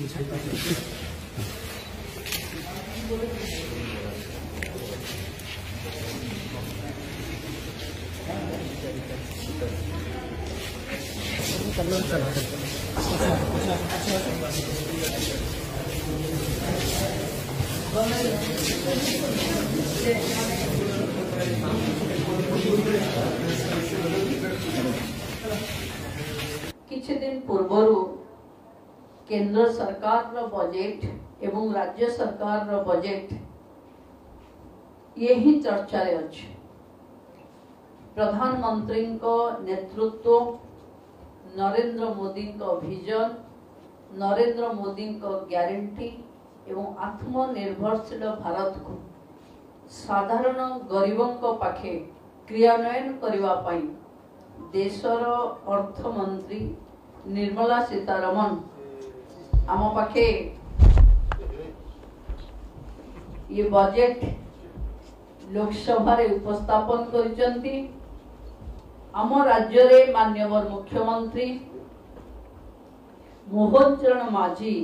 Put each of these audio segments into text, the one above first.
किछि दिन पूर्वरु केंद्र सरकार रो बजेट एवं राज्य सरकार रो बजेट यही चर्चा रे अछि। प्रधानमंत्री को नेतृत्व, नरेंद्र मोदी को विजन, नरेंद्र मोदी को ग्यारंटी एवं आत्मनिर्भरशील भारत को साधारण गरीबों को पाखे क्रियान्वयन करबा पई देशर अर्थमंत्री निर्मला सीतारमण आम पाखे ये बजेट लोकसभा रे उपस्थापन करिसंती। आम राज्य रे माननीय मुख्यमंत्री मोहन चरण माझी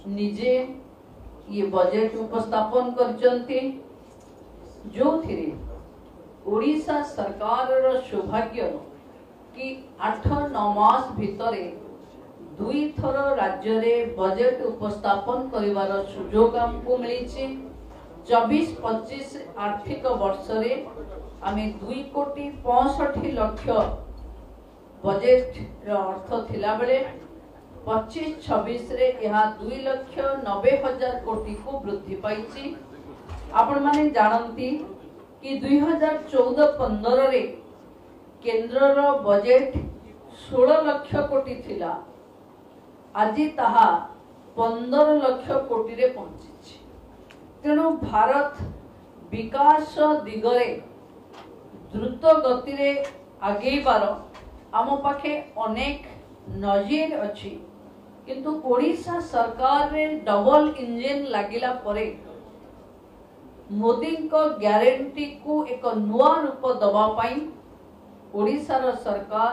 निजे ये बजेट उपस्थापन करिसंती, जो थिरे ओडिशा सरकार रो सौभाग्य कि 8-9 मास भितरे 2 थर राज्य रे बजेट उपस्थापन करिवार सुजोग हमको मिली। 24-25 आर्थिक वर्ष रे आमे 2,65,00,000 बजेट रो अर्थ थिला बेले 25-26 रे यहा 2,90,000 कोटी को वृद्धि पाइछि। आपण माने जानंती कि 2014-15 रे केंद्र रो बजेट 16 लाख कोटी थिला, आजि ताहा 15 लाख कोटी रे पहुंची। तेणु भारत विकास दिगरे द्रुत गति रे आगेबार आम पाखे अनेक नजीर अछि, किंतु ओडिशा सरकार रे डबल इंजन लागिला परे मोदी को ग्यारंटी को एक नुआ रूप दबा पाई ओडिशा रो सरकार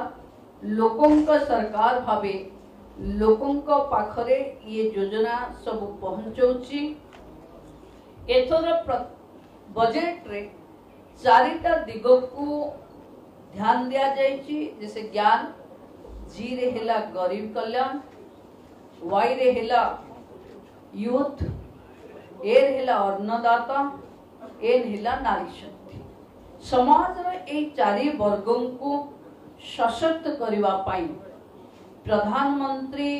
लोकों का सरकार भावे लोकों को पाखरे ये योजना सब पहुंचौची। एथर बजेट रे 4टा दिग को ध्यान दिया जायछि, जैसे ज्ञान, जी रे हेला गरीब कल्याण, वाई रे हेला यूथ, एर हेला अन्नदाता, एन हेला नारी शक्ति। समाज रे ए 4 वर्गों को सशक्त करबा पाई प्रधानमंत्री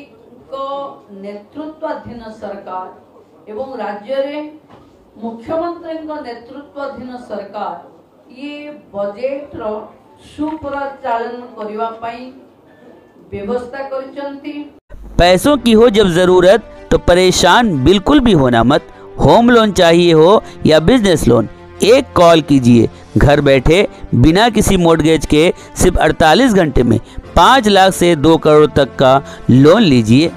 को नेतृत्वाधीन सरकार एवं राज्य रे मुख्यमंत्री को नेतृत्वाधीन सरकार ये बजेट रो सुपरिचालन करबा पाई व्यवस्था करिसंती। पैसों की हो जब जरूरत तो परेशान बिल्कुल भी होना मत। होम लोन चाहिए हो या बिजनेस लोन, एक कॉल कीजिए। घर बैठे बिना किसी मॉर्गेज के सिर्फ 48 घंटे में 5 लाख से 2 करोड़ तक का लोन लीजिए।